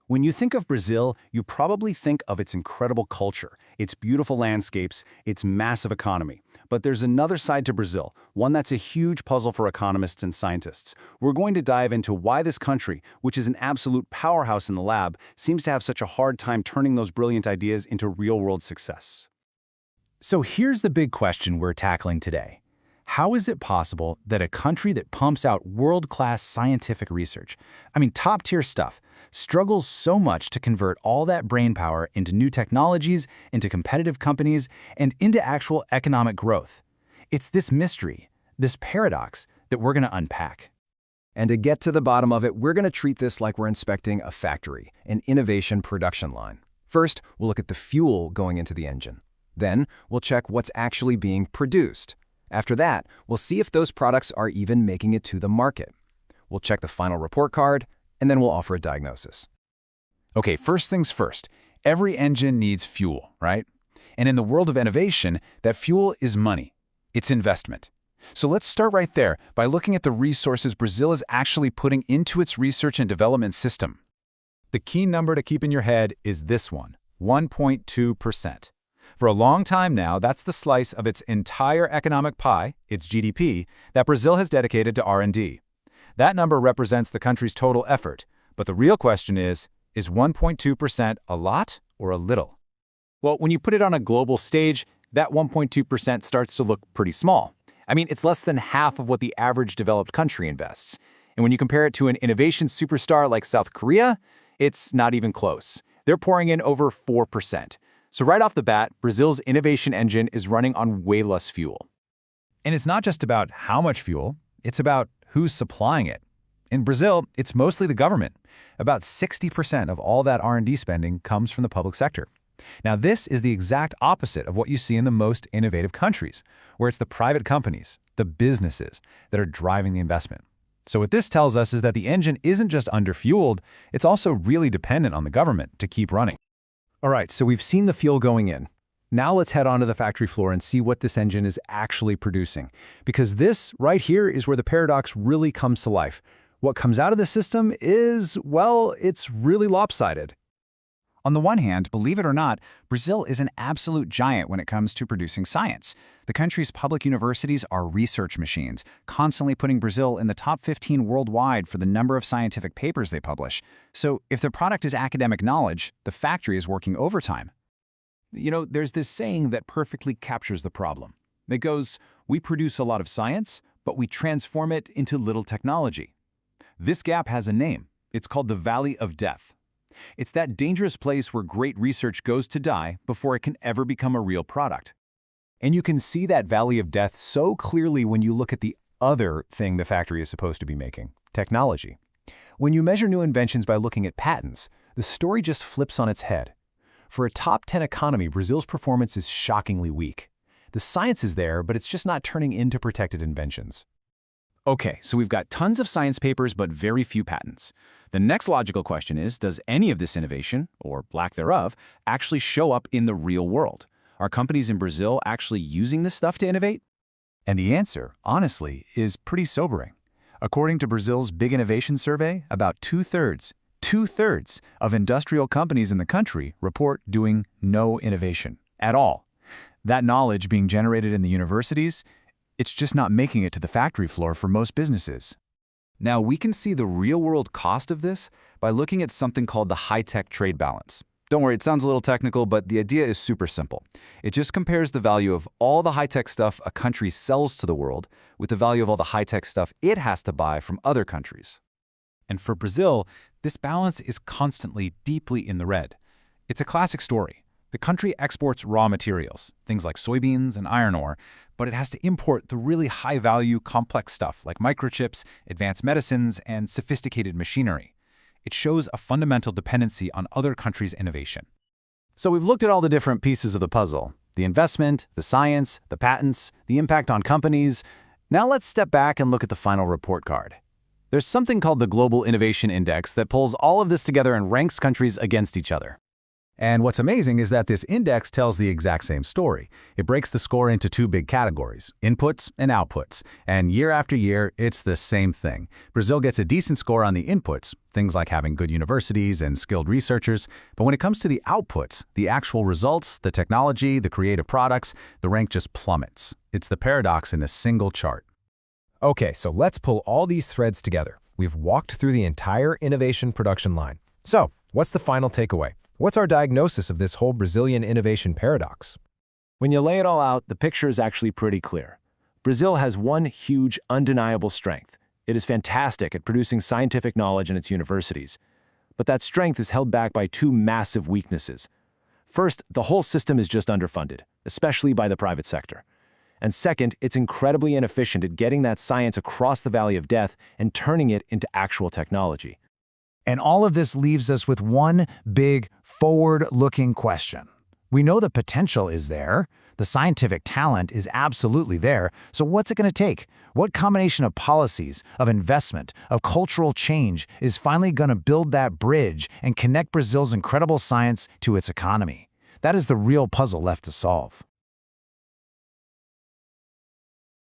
When you think of Brazil, you probably think of its incredible culture, its beautiful landscapes, its massive economy. But there's another side to Brazil, one that's a huge puzzle for economists and scientists. We're going to dive into why this country, which is an absolute powerhouse in the lab, seems to have such a hard time turning those brilliant ideas into real-world success. So here's the big question we're tackling today. How is it possible that a country that pumps out world-class scientific research, top-tier stuff, struggles so much to convert all that brainpower into new technologies, into competitive companies, and into actual economic growth? It's this mystery, this paradox, that we're going to unpack. And to get to the bottom of it, we're going to treat this like we're inspecting a factory, an innovation production line. First, we'll look at the fuel going into the engine. Then, we'll check what's actually being produced. After that, we'll see if those products are even making it to the market. We'll check the final report card, and then we'll offer a diagnosis. Okay, first things first. Every engine needs fuel, right? And in the world of innovation, that fuel is money. It's investment. So let's start right there by looking at the resources Brazil is actually putting into its research and development system. The key number to keep in your head is this one, 1.2%. For a long time now, that's the slice of its entire economic pie, its GDP, that Brazil has dedicated to R&D. That number represents the country's total effort, but the real question is 1.2% a lot or a little? Well, when you put it on a global stage, that 1.2% starts to look pretty small. It's less than half of what the average developed country invests. And when you compare it to an innovation superstar like South Korea, it's not even close. They're pouring in over 4%. So right off the bat, Brazil's innovation engine is running on way less fuel. And it's not just about how much fuel, it's about who's supplying it. In Brazil, it's mostly the government. About 60% of all that R&D spending comes from the public sector. Now, this is the exact opposite of what you see in the most innovative countries, where it's the private companies, the businesses, that are driving the investment. So what this tells us is that the engine isn't just underfueled, it's also really dependent on the government to keep running. All right, so we've seen the fuel going in. Now let's head onto the factory floor and see what this engine is actually producing. Because this right here is where the paradox really comes to life. What comes out of the system is, well, it's really lopsided. On the one hand, believe it or not, Brazil is an absolute giant when it comes to producing science. The country's public universities are research machines, constantly putting Brazil in the top 15 worldwide for the number of scientific papers they publish. So if the product is academic knowledge, the factory is working overtime. There's this saying that perfectly captures the problem. It goes, we produce a lot of science, but we transform it into little technology. This gap has a name. It's called the Valley of Death. It's that dangerous place where great research goes to die before it can ever become a real product. And you can see that Valley of Death so clearly when you look at the other thing the factory is supposed to be making, technology. When you measure new inventions by looking at patents, the story just flips on its head. For a top 10 economy, Brazil's performance is shockingly weak. The science is there, but it's just not turning into protected inventions. Okay, so we've got tons of science papers, but very few patents. The next logical question is, does any of this innovation, or lack thereof, actually show up in the real world? Are companies in Brazil actually using this stuff to innovate? And the answer, honestly, is pretty sobering. According to Brazil's Big Innovation Survey, about two-thirds of industrial companies in the country report doing no innovation at all. That knowledge being generated in the universities, it's just not making it to the factory floor for most businesses. Now, we can see the real-world cost of this by looking at something called the high-tech trade balance. Don't worry, it sounds a little technical, but the idea is super simple. It just compares the value of all the high-tech stuff a country sells to the world with the value of all the high-tech stuff it has to buy from other countries. And for Brazil, this balance is constantly deeply in the red. It's a classic story. The country exports raw materials, things like soybeans and iron ore, but it has to import the really high-value, complex stuff like microchips, advanced medicines, and sophisticated machinery. It shows a fundamental dependency on other countries' innovation. So we've looked at all the different pieces of the puzzle: the investment, the science, the patents, the impact on companies. Now let's step back and look at the final report card. There's something called the Global Innovation Index that pulls all of this together and ranks countries against each other. And what's amazing is that this index tells the exact same story. It breaks the score into two big categories, inputs and outputs. And year after year, it's the same thing. Brazil gets a decent score on the inputs, things like having good universities and skilled researchers. But when it comes to the outputs, the actual results, the technology, the creative products, the rank just plummets. It's the paradox in a single chart. Okay, so let's pull all these threads together. We've walked through the entire innovation production line. So, what's the final takeaway? What's our diagnosis of this whole Brazilian innovation paradox? When you lay it all out, the picture is actually pretty clear. Brazil has one huge, undeniable strength. It is fantastic at producing scientific knowledge in its universities. But that strength is held back by two massive weaknesses. First, the whole system is just underfunded, especially by the private sector. And second, it's incredibly inefficient at getting that science across the valley of death and turning it into actual technology. And all of this leaves us with one big, forward-looking question. We know the potential is there. The scientific talent is absolutely there. So what's it going to take? What combination of policies, of investment, of cultural change is finally going to build that bridge and connect Brazil's incredible science to its economy? That is the real puzzle left to solve.